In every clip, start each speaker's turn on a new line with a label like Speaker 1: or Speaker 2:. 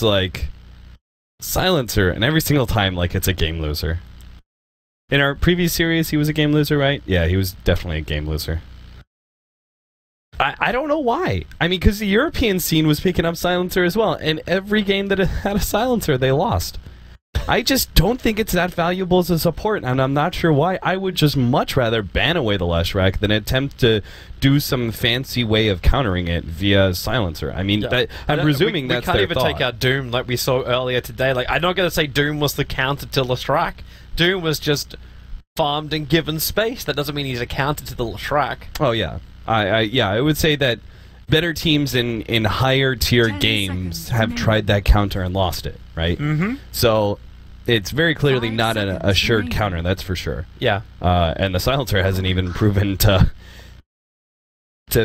Speaker 1: like silencer, and every single time, like, it's a game loser. In our previous series, he was a game loser, right? Yeah, he was definitely a game loser. I don't know why. I mean, because the European scene was picking up silencer as well, and every game that had a silencer, they lost. I just don't think it's that valuable as a support, and I'm not sure why. I would just much rather ban away the Leshrac than attempt to do some fancy way of countering it via silencer. I mean, I'm presuming that's their thought.
Speaker 2: We can't even take out Doom like we saw earlier today. Like, I'm not going to say Doom was the counter to Leshrac. Doom was just farmed and given space. That doesn't mean he's a counter to the Leshrac.
Speaker 1: Oh, yeah. I would say that better teams in higher tier games have tried that counter and lost it, right?
Speaker 2: Mm-hmm.
Speaker 1: So it's very clearly not an assured counter, that's for sure.
Speaker 2: Yeah.
Speaker 1: And the silencer hasn't even proven to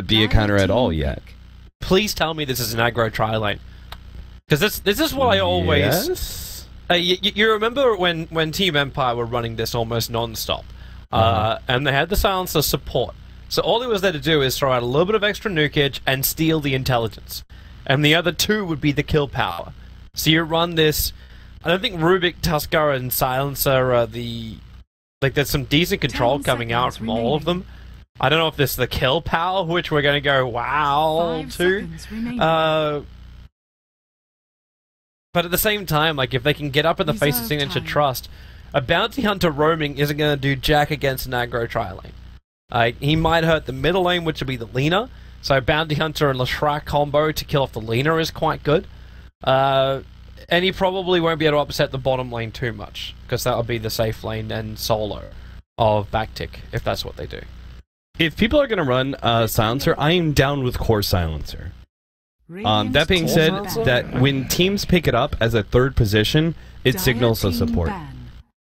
Speaker 1: be a counter at all yet.
Speaker 2: Please tell me this is an aggro tri-lane. Because this is what I always...
Speaker 1: Yes?
Speaker 2: You remember when Team Empire were running this almost non-stop, and they had the silencer support. So all he was there to do is throw out a little bit of extra nukage and steal the intelligence. And the other two would be the kill power. So you run this... I don't think Rubik, Tuskar, and Silencer are the... Like, there's some decent control coming out from all of them. I don't know if this is the kill power, which we're going to go wow to. But at the same time, like, if they can get up in the face of Signature Trust, a Bounty Hunter roaming isn't going to do jack against an aggro tri-lane. He might hurt the middle lane, which would be the Lina. So Bounty Hunter and Leshrac combo to kill off the Lina is quite good. And he probably won't be able to upset the bottom lane too much, because that would be the safe lane and solo of BackTick, if that's what they do.
Speaker 1: If people are going to run silencer, I am down with core silencer. That being said, that when teams pick it up as a third position, it signals a support.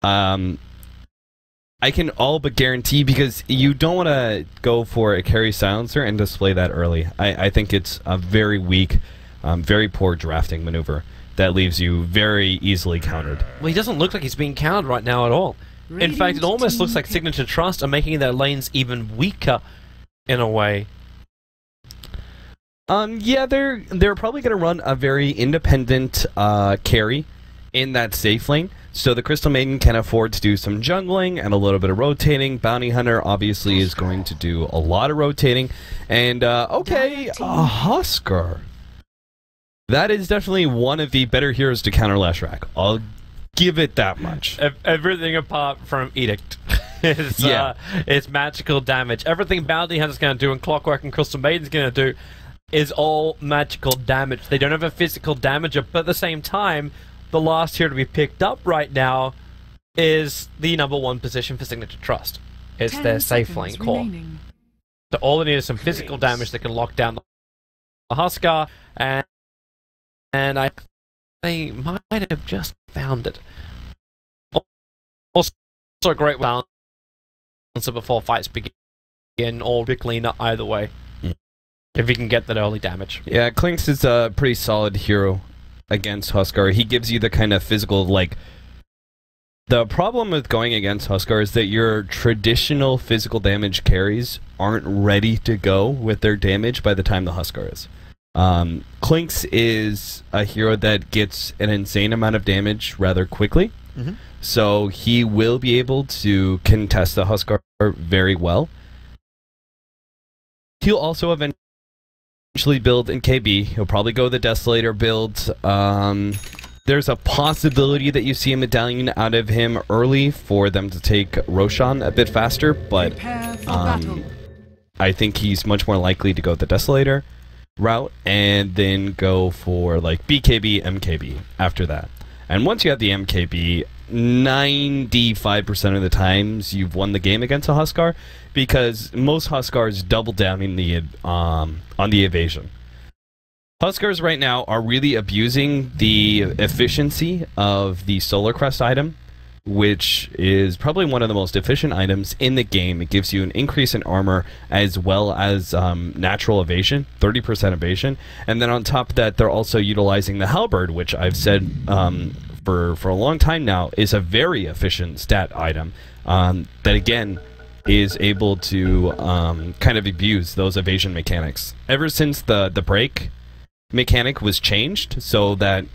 Speaker 1: I can all but guarantee, because you don't want to go for a carry silencer and display that early. I think it's a very weak, very poor drafting maneuver that leaves you very easily countered.
Speaker 2: Well, he doesn't look like he's being countered right now at all. In fact, it almost looks like Signature Trust are making their lanes even weaker in a way.
Speaker 1: Yeah, they're probably going to run a very independent carry in that safe lane. So the Crystal Maiden can afford to do some jungling and a little bit of rotating. Bounty Hunter obviously is going to do a lot of rotating. And, okay, Huskar. That is definitely one of the better heroes to counter Leshrac. I'll give it that much.
Speaker 2: Everything apart from Edict. It's magical damage. Everything Bounty Hunter's going to do and Clockwork and Crystal Maiden's going to do is all magical damage. They don't have a physical damager, but at the same time, the last hero to be picked up right now is the #1 position for Signature Trust. It's their safe lane core. So all they need is some physical damage that can lock down the Huskar, and they might have just found it. Also a great balance before fights begin, or Big Lina either way. If you can get that early damage.
Speaker 1: Yeah, Clinks is a pretty solid hero against Huskar. He gives you the kind of physical, like... The problem with going against Huskar is that your traditional physical damage carries aren't ready to go with their damage by the time the Huskar is. Clinks is a hero that gets an insane amount of damage rather quickly. So he will be able to contest the Huskar very well. He'll also eventually build in KB. He'll probably go the Desolator build. There's a possibility that you see a medallion out of him early for them to take Roshan a bit faster, but I think he's much more likely to go the Desolator route and then go for like BKB, MKB after that. And once you have the MKB, 95% of the times you've won the game against a Huskar, because most Huskars double down in the on the evasion. Huskars right now are really abusing the efficiency of the Solar Crest item, which is probably one of the most efficient items in the game. It gives you an increase in armor as well as natural evasion, 30% evasion, and then on top of that, they're also utilizing the Halberd, which I've said for a long time now is a very efficient stat item that again is able to kind of abuse those evasion mechanics. Ever since the break, mechanic was changed so that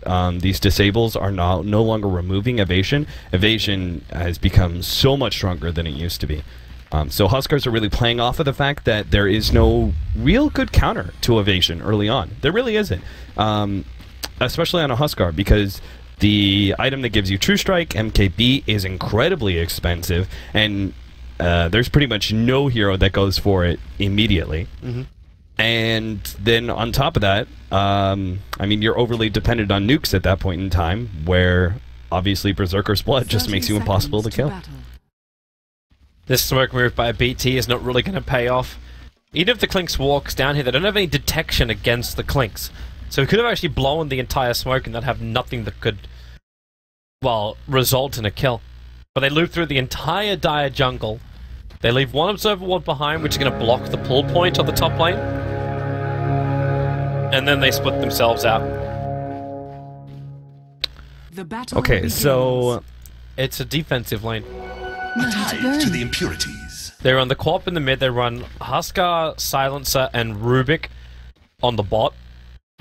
Speaker 1: these disables are no longer removing evasion. Evasion has become so much stronger than it used to be. So Huskars are really playing off of the fact that there is no real good counter to evasion early on. There really isn't, especially on a Huskar, because the item that gives you True Strike, MKB, is incredibly expensive, and there's pretty much no hero that goes for it immediately. And then on top of that, I mean, you're overly dependent on nukes at that point in time, where obviously Berserker's Blood just makes you impossible to kill.
Speaker 2: This smoke move by BT is not really going to pay off. Even if the Clinks walks down here, they don't have any detection against the Clinks. So he could have actually blown the entire smoke and they'd have nothing that could, well, result in a kill. But they loop through the entire dire jungle. They leave one Observer Ward behind, which is going to block the pull point on the top lane. And then they split themselves out.
Speaker 1: Okay, so
Speaker 2: it's a defensive lane.
Speaker 3: Tied to the impurities.
Speaker 2: They're on the co-op in the mid. They run Huskar, Silencer, and Rubik on the bot,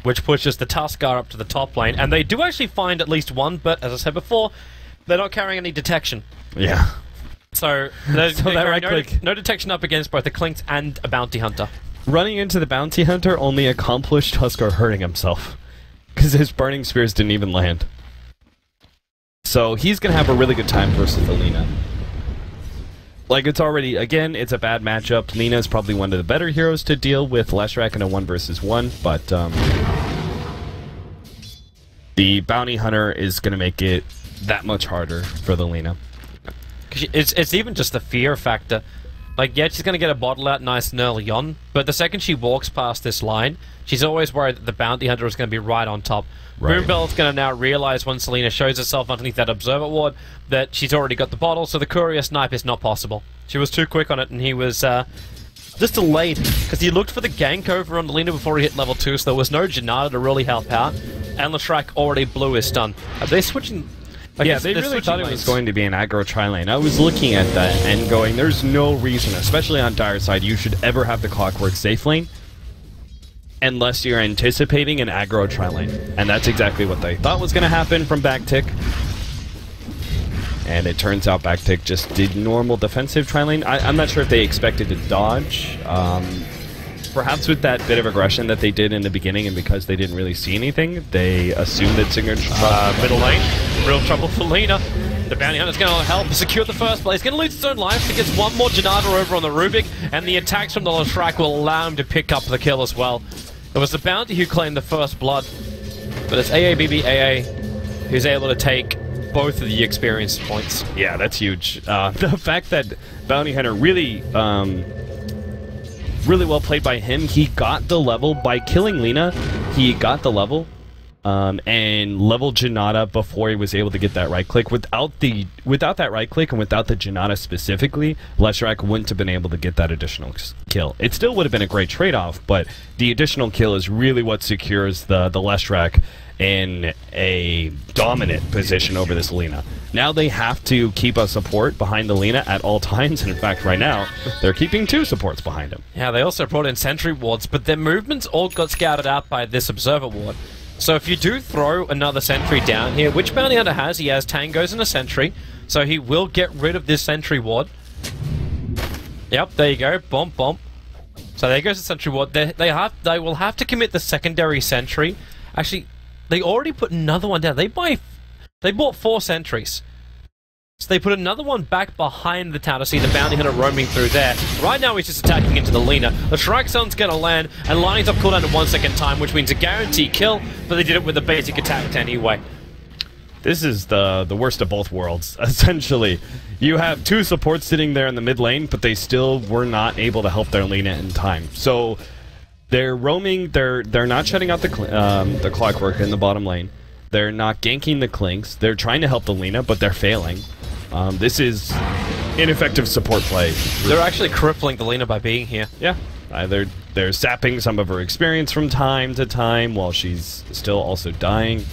Speaker 2: which pushes the Tuskar up to the top lane. And they do actually find at least one, but as I said before, they're not carrying any detection.
Speaker 1: Yeah.
Speaker 2: So, no detection up against both the Clinks and a Bounty Hunter.
Speaker 1: Running into the Bounty Hunter only accomplished Huskar hurting himself, because his Burning Spears didn't even land. So he's going to have a really good time versus the Lina. Like, it's already, again, it's a bad matchup. Lina is probably one of the better heroes to deal with Leshrac in a 1 versus 1, but the Bounty Hunter is going to make it that much harder for the Lina.
Speaker 2: It's even just the fear factor. Like, yeah, she's going to get a bottle out nice and early on, but the second she walks past this line, she's always worried that the Bounty Hunter is going to be right on top. Right. Moonbell's going to now realize when Selena shows herself underneath that Observer Ward that she's already got the bottle, so the Courier Snipe is not possible. She was too quick on it, and he was just delayed, because he looked for the gank over on Lena before he hit level 2, so there was no Janata to really help out, and Leshrac already blew his stun. Are they switching? Like,
Speaker 1: yeah, they really thought it was going to be an aggro tri-lane. I was looking at that and going, there's no reason, especially on Dire side, you should ever have the Clockwork safe lane unless you're anticipating an aggro tri-lane. And that's exactly what they thought was going to happen from BackTick. And it turns out BackTick just did normal defensive tri-lane. I'm not sure if they expected to dodge. Perhaps with that bit of aggression that they did in the beginning, and because they didn't really see anything, they assumed that Signature...
Speaker 2: middle lane, real trouble for Lena. The Bounty Hunter's going to help secure the first play. He's going to lose his own life. He gets one more Janata over on the Rubik, and the attacks from the Leshrac will allow him to pick up the kill as well. It was the Bounty who claimed the first blood, but it's AABBAA who's able to take both of the experience points.
Speaker 1: Yeah, that's huge. The fact that Bounty Hunter really... really well played by him. He got the level by killing Lina. He got the level and leveled Janata before he was able to get that right click. Without that right click and without the Janata specifically, Leshrac wouldn't have been able to get that additional kill. It still would have been a great trade-off, but the additional kill is really what secures the Leshrac in a dominant position over this Lina. Now they have to keep a support behind the Lina at all times, and in fact right now they're keeping 2 supports behind him.
Speaker 2: Yeah, they also brought in sentry wards, but their movements all got scouted out by this Observer Ward. So if you do throw another sentry down here, which Bounty Hunter has, he has Tangos and a sentry, so he will get rid of this sentry ward. Yep, there you go, bump, bump. So there goes the sentry ward. They will have to commit the secondary sentry. Actually, they already put another one down. They bought 4 sentries. So they put another one back behind the tower to see the Bounty Hunter roaming through there. Right now he's just attacking into the Lina. The Shrike Sun's going to land and lines up cooldown in 1 second time, which means a guaranteed kill, but they did it with a basic attack anyway.
Speaker 1: This is the worst of both worlds, essentially. You have 2 supports sitting there in the mid lane, but they still were not able to help their Lina in time. So they're roaming, they're not shutting out the Clockwork in the bottom lane. They're not ganking the Clinks. They're trying to help the Lina, but they're failing. This is ineffective support play.
Speaker 2: They're actually crippling the Lina by being here.
Speaker 1: Yeah. They're sapping some of her experience from time to time while she's still also dying.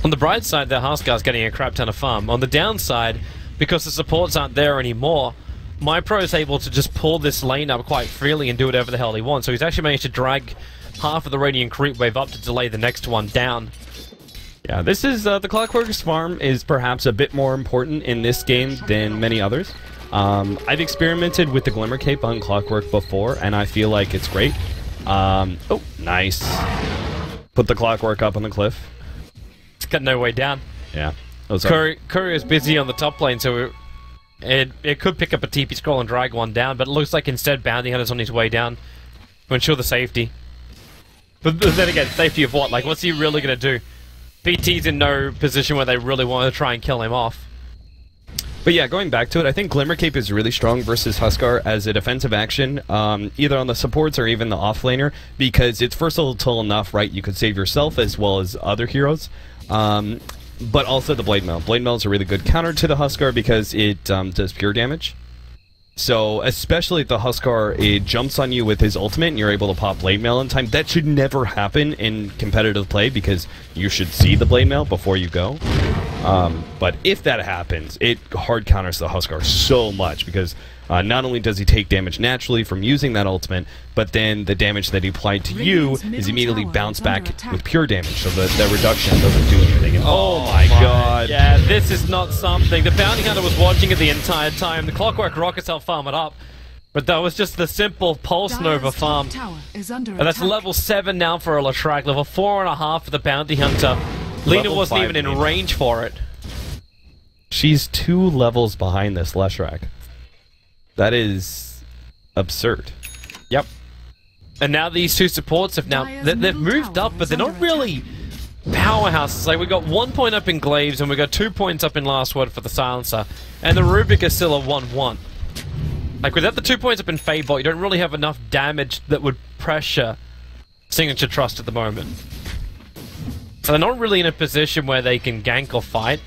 Speaker 2: On the bright side, their Huskar's getting a crap ton of farm. On the downside, because the supports aren't there anymore, MyPro is able to just pull this lane up quite freely and do whatever the hell he wants. So he's actually managed to drag half of the Radiant creep wave up to delay the next one down.
Speaker 1: Yeah, this is the Clockwork's farm is perhaps a bit more important in this game than many others. I've experimented with the Glimmer Cape on Clockwork before, and I feel like it's great. Oh, nice. Put the Clockwork up on the cliff.
Speaker 2: It's got no way down.
Speaker 1: Yeah.
Speaker 2: Courier is busy on the top lane, so it could pick up a TP scroll and drag one down, but it looks like instead Bounty Hunter's on his way down to ensure the safety. But then again, safety of what? Like, what's he really going to do? PT's in no position where they really want to try and kill him off.
Speaker 1: But yeah, going back to it, I think Glimmer Cape is really strong versus Huskar as a defensive action, either on the supports or even the offlaner, because it's versatile enough, right? You could save yourself as well as other heroes. But also the Blade Mail. Blade Mail is a really good counter to the Huskar because it does pure damage. So, especially if the Huskar, it jumps on you with his ultimate and you're able to pop Blade Mail in time. That should never happen in competitive play because you should see the Blade Mail before you go. But if that happens, it hard counters the Huskar so much because not only does he take damage naturally from using that ultimate, but then the damage that he applied to you is immediately bounced back with pure damage, so the reduction doesn't do anything. And oh my god.
Speaker 2: Yeah, this is not something. The Bounty Hunter was watching it the entire time. The Clockwork Rockets helped farm it up, but that was just the simple Pulse Nova farm. And that's level 7 now for a Latrak, level 4.5 for the Bounty Hunter. Lena wasn't even in range for it.
Speaker 1: She's 2 levels behind this Leshrac. That is absurd.
Speaker 2: Yep. And now these two supports have now they've moved up, but they're not really powerhouses. Like, we got 1 point up in Glaives and we got 2 points up in Last Word for the Silencer, and the Rubik is still a 1-1. Like, without the 2 points up in Fadebot, you don't really have enough damage that would pressure Signature Trust at the moment. So they're not really in a position where they can gank or fight.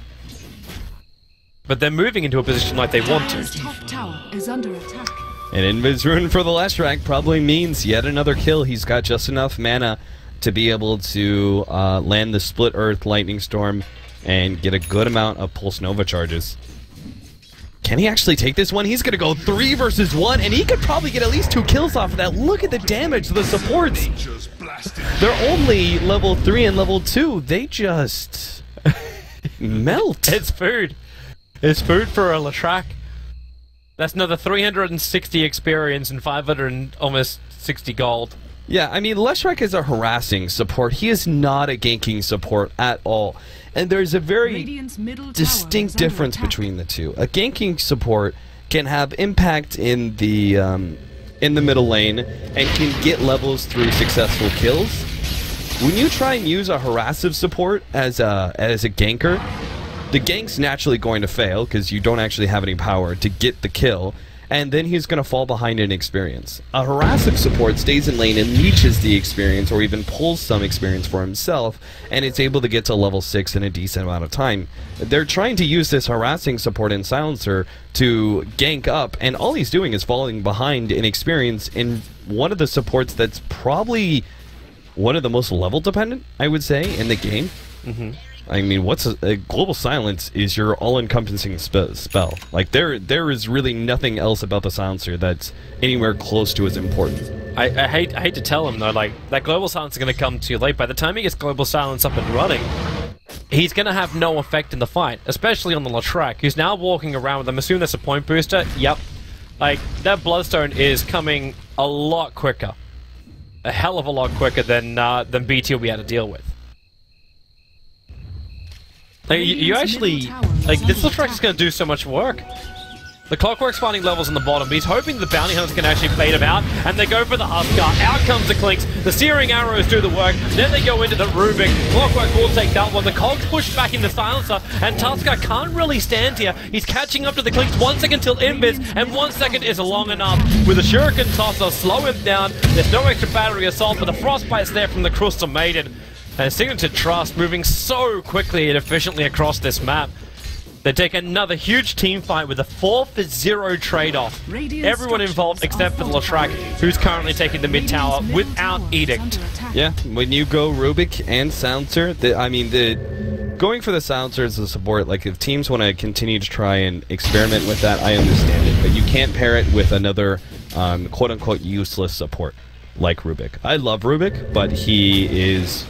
Speaker 2: But they're moving into a position like they want to.
Speaker 4: Top tower is under attack.
Speaker 1: And Invis Rune for the Leshrac probably means yet another kill. He's got just enough mana to be able to land the Split Earth Lightning Storm and get a good amount of Pulse Nova charges. Can he actually take this one? He's going to go 3 versus 1, and he could probably get at least 2 kills off of that. Look at the damage of the supports. They're only level 3 and level 2. They just melt.
Speaker 2: It's food. It's food for a Latrak. That's another 360 experience and 500 almost 60 gold.
Speaker 1: Yeah, I mean, Leshrac is a harassing support. He is not a ganking support at all. And there's a very distinct difference between the two. A ganking support can have impact in the middle lane and can get levels through successful kills. When you try and use a harassive support as a ganker, the gank's naturally going to fail because you don't actually have any power to get the kill, and then he's going to fall behind in experience. A harassive support stays in lane and leeches the experience or even pulls some experience for himself, and it's able to get to level 6 in a decent amount of time. They're trying to use this harassing support in Silencer to gank up, and all he's doing is falling behind in experience in one of the supports that's probably one of the most level dependent, I would say, in the game. I mean, what's a Global Silence is your all-encompassing spell. Like, there is really nothing else about the Silencer that's anywhere close to as important.
Speaker 2: I hate to tell him, though, like, that Global Silence is going to come too late. By the time he gets Global Silence up and running, he's going to have no effect in the fight, especially on the Latrak, who's now walking around with, I'm assuming that's a point booster. Yep. Like, that Bloodstone is coming a lot quicker. A hell of a lot quicker than BT will be able to deal with. Like, you actually, like, this Latrak is going to do so much work. The Clockwork's finding levels on the bottom, but he's hoping the Bounty Hunters can actually bait him out, and they go for the Huskar. Out comes the Clinks, the Searing Arrows do the work, then they go into the Rubik. Clockwork will take that one, the Cogs push back in the Silencer, and Tusker can't really stand here. He's catching up to the Clinks, 1 second till Invis, and 1 second is long enough. With a Shuriken Tosser, slow him down, there's no extra battery assault, but the Frostbite's there from the Crystal Maiden. And Signature Trust moving so quickly and efficiently across this map. They take another huge team fight with a 4-for-0 trade-off. Everyone involved except for the Latrak, who's currently taking the mid tower without Edict.
Speaker 1: Yeah, when you go Rubik and Silencer, going for the Silencer as a support, like, if teams want to continue to try and experiment with that, I understand it. But you can't pair it with another quote-unquote useless support. like Rubik. I love Rubik, but he is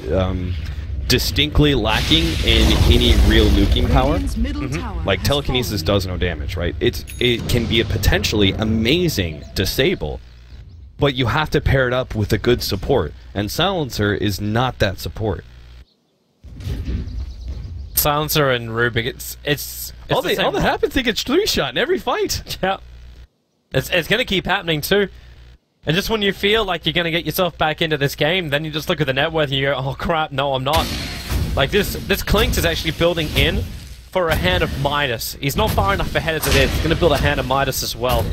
Speaker 1: distinctly lacking in any real nuking power. Like telekinesis does no damage, right? It can be a potentially amazing disable, but you have to pair it up with a good support, and Silencer is not that support.
Speaker 2: Silencer and Rubik, it's
Speaker 1: all that happens, they get 3-shot in every fight.
Speaker 2: Yeah, it's gonna keep happening too. And just when you feel like you're gonna get yourself back into this game, then you just look at the net worth and you go, oh crap, no, I'm not. Like this Clinks is actually building in for a hand of Midas. He's not far enough ahead as it is. He's gonna build a hand of Midas as well.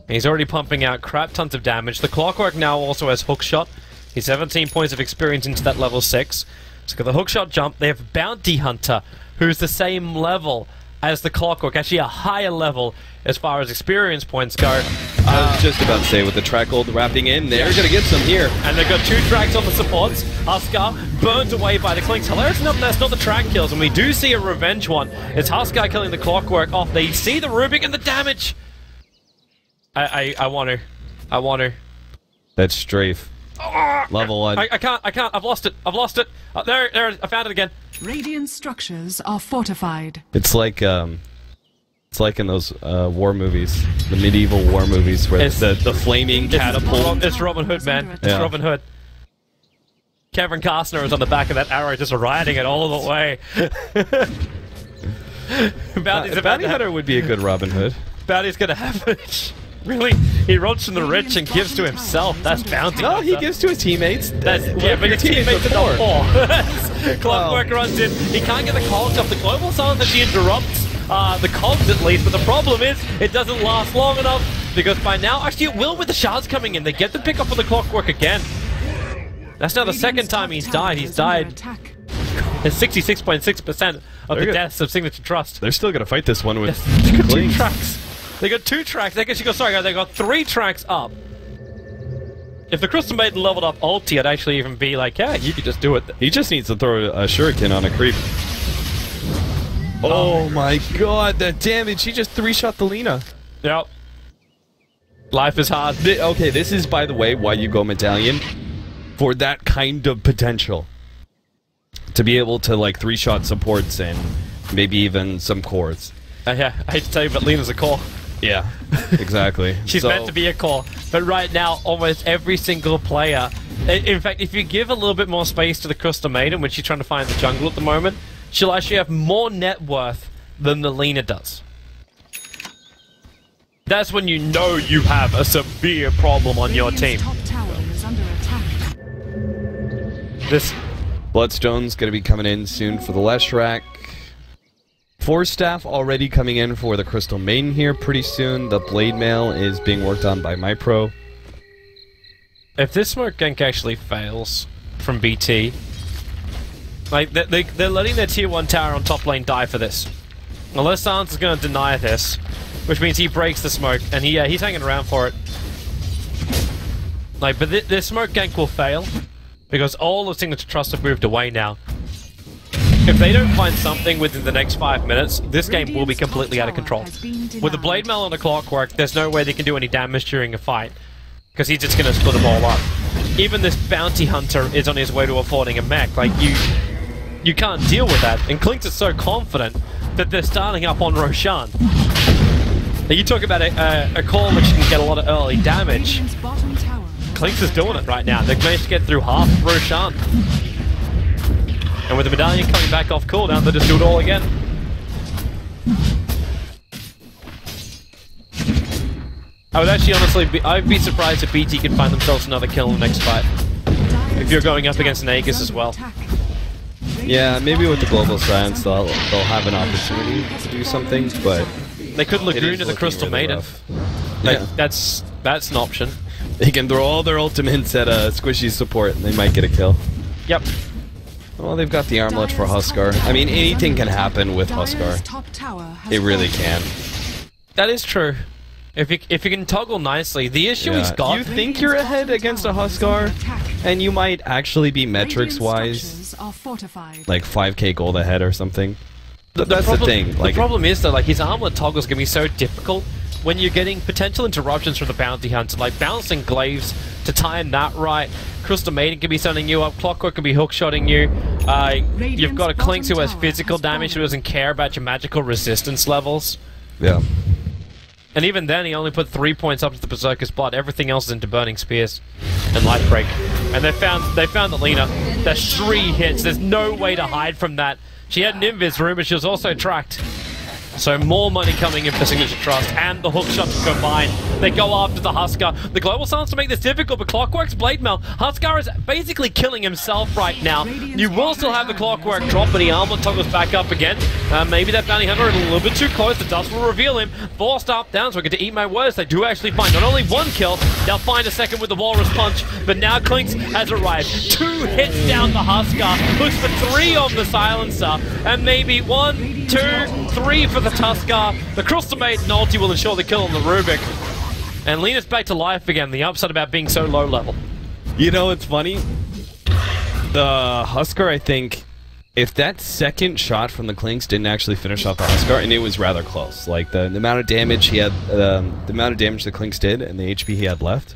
Speaker 2: He's already pumping out crap tons of damage. The Clockwork now also has hookshot. He's 17 points of experience into that level 6. So got the hookshot jump. They have Bounty Hunter, who's the same level as the Clockwork, actually a higher level as far as experience points go.
Speaker 1: I was just about to say, with the track gold wrapping in, they're going to get some here.
Speaker 2: And they've got 2 tracks on the supports. Huskar burnt away by the Clinks. Hilarious enough, that's not the track kills, and we do see a revenge one. It's Huskar killing the Clockwork off. They see the Rubik and the damage. I want to.
Speaker 1: That's strafe. Level 1.
Speaker 2: I can't. I've lost it. There, I found it again.
Speaker 4: Radiant structures are fortified.
Speaker 1: It's like in those war movies, the medieval war movies, where the flaming catapult.
Speaker 2: It's Robin Hood, man. It's
Speaker 1: Yeah.
Speaker 2: Robin Hood. Kevin Costner was on the back of that arrow, just riding it all the way.
Speaker 1: Bounty Hunter would be a good Robin Hood.
Speaker 2: Bounty's gonna have it. Really? He robs from the rich and gives to himself. That's Bounty.
Speaker 1: No, he gives to his teammates.
Speaker 2: That's, yeah, but his teammates are not poor. Clockwork runs in. He can't get the cogs off. The global silence actually interrupts the cogs at least, but the problem is it doesn't last long enough because by now, actually it will with the shards coming in. They get the pick up on the Clockwork again. That's now the second time he's died. He's died. It's 66.6% of the deaths of Signature Trust.
Speaker 1: They're still going to fight this one with
Speaker 2: Two tracks. They got 2 tracks. They actually got, sorry, they got 3 tracks up. If the Crystal Maiden leveled up ulti, I'd actually even be like, yeah, you could just do it.
Speaker 1: He just needs to throw a shuriken on a creep. Oh my god, that damage. He just 3-shot the Lina.
Speaker 2: Yep. Life is hard.
Speaker 1: Okay, this is, by the way, why you go Medallion. For that kind of potential. To be able to, like, 3-shot supports and maybe even some cores.
Speaker 2: Yeah, I hate to tell you, but Lina's a core.
Speaker 1: Yeah, exactly.
Speaker 2: She's meant to be a core, but right now, almost every single player... In fact, if you give a little bit more space to the Crystal Maiden when she's trying to find the jungle at the moment, she'll actually have more net worth than the Lina does. That's when you know you have a severe problem on your team.
Speaker 4: Top tower is under attack.
Speaker 2: This...
Speaker 1: Bloodstone's going to be coming in soon for the Leshrac. 4 staff already coming in for the Crystal Maiden here pretty soon. The Blade Mail is being worked on by MyPro.
Speaker 2: If this smoke gank actually fails from BT, like they're letting their tier 1 tower on top lane die for this. Unless Sans is going to deny this, which means he breaks the smoke, and he's hanging around for it. Like, but this smoke gank will fail because all of Signature Trust have moved away now. If they don't find something within the next 5 minutes, this game will be completely out of control. With the Blade Mail on the Clockwork, there's no way they can do any damage during a fight, because he's just going to split them all up. Even this Bounty Hunter is on his way to affording a mech. Like, you can't deal with that. And Clinks is so confident that they're starting up on Roshan. Now, you talk about a call which can get a lot of early damage. Clinks is doing it right now. They've managed to get through half of Roshan. And with the Medallion coming back off cooldown, they'll just do it all again. I would actually honestly I'd be surprised if BT could find themselves another kill in the next fight. If you're going up against an Aegis as well.
Speaker 1: Yeah, maybe with the Global Silence they'll have an opportunity to do something, but...
Speaker 2: They could Lagoon to the Crystal
Speaker 1: really
Speaker 2: Maiden.
Speaker 1: Like,
Speaker 2: yeah. That's an option.
Speaker 1: They can throw all their ultimates at a squishy support and they might get a kill.
Speaker 2: Yep.
Speaker 1: Well, they've got the armlet for Huskar. I mean, anything can happen with Huskar. It really can.
Speaker 2: That is true. If you can toggle nicely, the issue he's got...
Speaker 1: You think you're ahead against a Huskar, and you might actually be metrics-wise, like 5k gold ahead or something. That's the thing.
Speaker 2: The problem is though, like his armlet toggles can be so difficult when you're getting potential interruptions from the bounty hunter, like bouncing glaives to time that right. Crystal Maiden can be sending you up. Clockwork can be hookshotting you. You've got a Clinks who has physical damage who doesn't care about your magical resistance levels.
Speaker 1: Yeah.
Speaker 2: And even then, he only put 3 points up to the Berserker's Blood. Everything else is into Burning Spears and Light Break. And they found Alina. That's 3 hits. There's no way to hide from that. She had an invis room, but she was also tracked. So more money coming in for Signature Trust and the hookshot to combine. They go after the Huskar. The Global Silence to make this difficult, but Clockwork's Blade Mail. Huskar is basically killing himself right now. You will still have the Clockwork drop, but he armlet toggles back up again. Maybe that Bounty Hunter is a little bit too close. The dust will reveal him. Forced up down, so I get to eat my words. They do actually find not only 1 kill, they'll find a second with the Walrus Punch, but now Clinks has arrived. 2 hits down the Huskar. Looks for 3 on the Silencer, and maybe 1, 2, 3 for the Tuskar. The Crystal Maiden ulti will ensure the kill on the Rubik. And Lena's back to life again. The upside about being so low level.
Speaker 1: You know, it's funny. The Huskar, I think, if that second shot from the Clinks didn't actually finish off the Huskar, and it was rather close. Like the amount of damage he had, the amount of damage the Clinks did, and the HP he had left.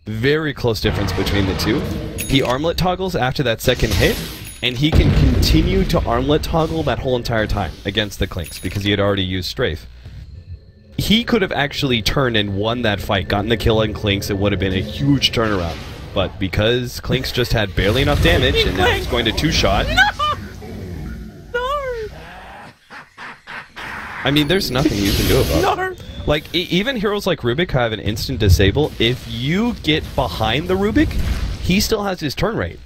Speaker 1: Very close difference between the two. He armlet toggles after that second hit, and he can continue to armlet toggle that whole entire time against the Clinks because he had already used Strafe. He could have actually turned and won that fight, gotten the kill on Clinks, it would have been a huge turnaround. But because Clinks just had barely enough damage, and now he's going to 2-shot.
Speaker 2: No!
Speaker 1: I mean, there's nothing you can do about
Speaker 2: No!
Speaker 1: it. Like, even heroes like Rubik have an instant disable. If you get behind the Rubik, he still has his turn rate.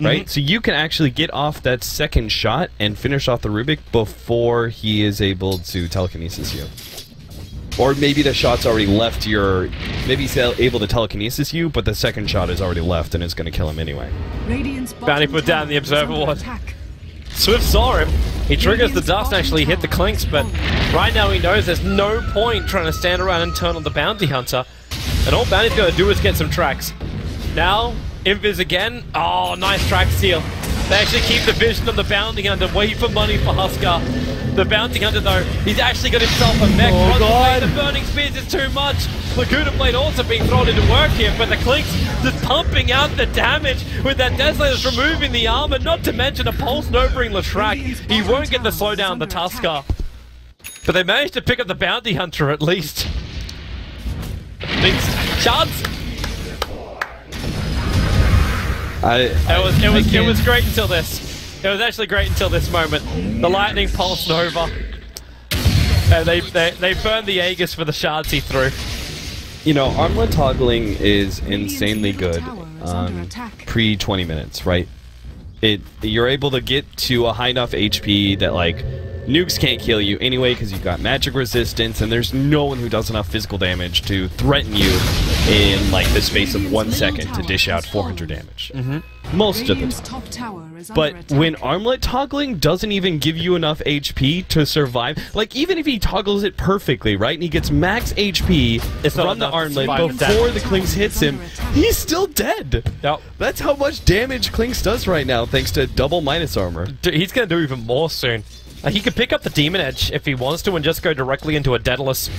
Speaker 1: Right? So you can actually get off that second shot and finish off the Rubik before he is able to telekinesis you. Or maybe the shot's already left your... Maybe he's able to telekinesis you, but the second shot is already left and it's going to kill him anyway.
Speaker 2: Bounty put down the Observer Ward. Swift saw him. He triggers the dust and actually hit the Clinks, but right now he knows there's no point trying to stand around and turn on the Bounty Hunter. And all Bounty's going to do is get some tracks. Now... Invis again. Oh, nice track steal. They actually keep the vision of the Bounty Hunter. Wait for money for Huskar. The Bounty Hunter, though, he's actually got himself a mech.
Speaker 1: Oh, God.
Speaker 2: The Burning Spears is too much. Laguna Blade also being thrown into work here, but the Clinks just pumping out the damage with that Desolator's removing the armor, not to mention a Pulse Novering Latrak. He won't get the slowdown, the Tuskar. But they managed to pick up the Bounty Hunter at least. Shards. It was great until this. It was actually great until this moment. The Lightning Pulse Nova. They burned the Aegis for the shards he threw.
Speaker 1: You know, armlet toggling is insanely good pre 20 minutes, right? You're able to get to a high enough HP that, like, nukes can't kill you anyway because you've got magic resistance, and there's no one who does enough physical damage to threaten you in, like, the space of 1 second to dish out 400 damage. Most of the time. But when armlet toggling doesn't even give you enough HP to survive, like, even if he toggles it perfectly, right, and he gets max HP from the armlet before the Clinks hits him, he's still dead.
Speaker 2: Yep.
Speaker 1: That's how much damage Clinks does right now, thanks to double minus armor.
Speaker 2: Dude, he's going to do even more soon. He could pick up the Demon Edge if he wants to and just go directly into a Daedalus.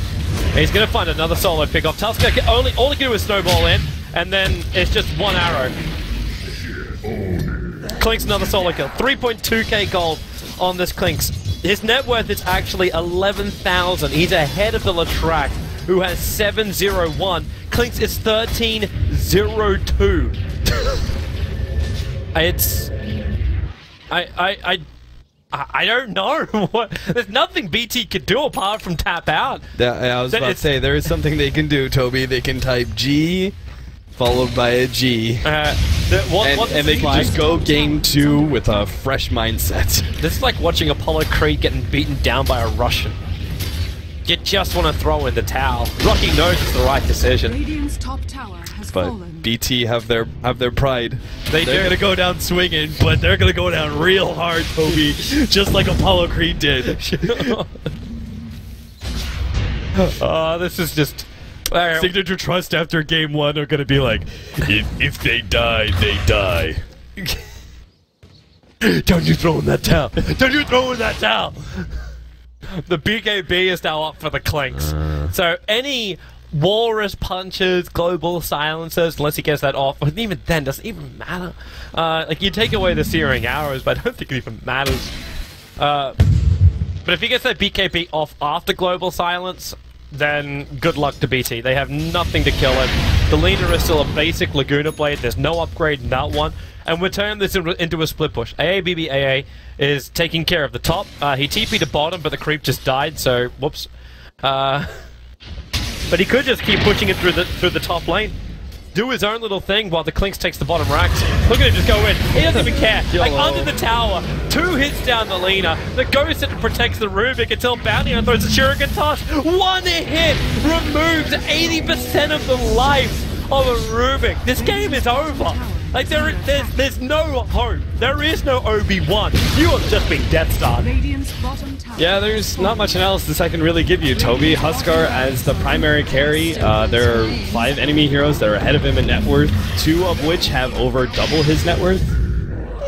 Speaker 2: He's going to find another solo pick-off. Tuskar, all he can do is snowball in, and then it's just 1 arrow. Clinks another solo kill. 3.2k gold on this Clinks. His net worth is actually 11,000. He's ahead of the Latrak, who has 701. Clinks is 1302. It's... I don't know. There's nothing BT could do apart from tap out.
Speaker 1: I was about to say, there is something they can do, Toby. They can type G, followed by a G. And they can just go game 2 with a fresh mindset.
Speaker 2: This is like watching Apollo Creed getting beaten down by a Russian. You just want to throw in the towel. Rocky knows it's the right decision.
Speaker 4: Radiant's top tower has
Speaker 1: But
Speaker 4: fallen.
Speaker 1: BT have their pride. They're
Speaker 2: do.
Speaker 1: gonna go down swinging, but they're gonna go down real hard, Toby, just like Apollo Creed did.
Speaker 2: This is just...
Speaker 1: Signature Trust after game 1 are gonna be like, if they die, they die.
Speaker 2: Don't you throw in that towel! Don't you throw in that towel! The BKB is now up for the Clinks. So any walrus punches, global silencers, unless he gets that off, but even then, doesn't even matter. Like, you take away the searing arrows, but I don't think it even matters. But if he gets that BKB off after global silence, then good luck to BT. They have nothing to kill him. The leader is still a basic Laguna Blade. There's no upgrade in that one. And we're turning this into a split push. AA is taking care of the top. He TP'd to bottom, but the creep just died, so whoops. But he could just keep pushing it through the top lane. Do his own little thing while the Clinks takes the bottom racks. Look at him just go in. He doesn't even care. Like, under the tower, 2 hits down the Lina. The Ghost that protects the Rubik until Bounty Hunter throws a Shuriken toss. 1 hit removes 80% of the life of a Rubik. This game is over. Like, there's no hope. There is no OB1. You have just been Death Star.
Speaker 1: Yeah, there's not much else I can really give you. Toby, Huskar as the primary carry. There are 5 enemy heroes that are ahead of him in net worth, 2 of which have over double his net worth.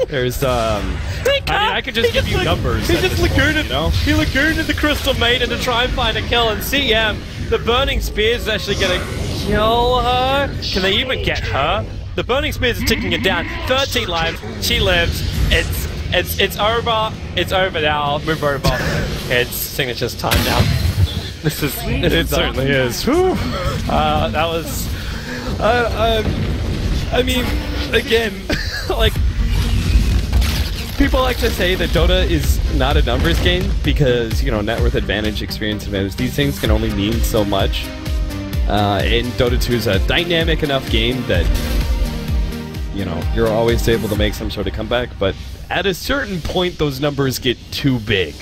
Speaker 1: There's, I mean, I could just give you numbers.
Speaker 2: He just Lagooned,
Speaker 1: you know?
Speaker 2: He Lagooned the Crystal Maiden to try and find a kill, and CM, the Burning Spears is actually gonna kill her. Can they even get her? The Burning Spears is ticking it down. 13 lives. She lives. It's over. It's over now. Move over. It's Signature's time now. This is.
Speaker 1: It certainly is. Whew.
Speaker 2: That was.
Speaker 1: I mean, again, like, people like to say that Dota is not a numbers game because, you know, net worth advantage, experience advantage, these things can only mean so much. And Dota 2 is a dynamic enough game that, you know, you're always able to make some sort of comeback, but at a certain point, those numbers get too big.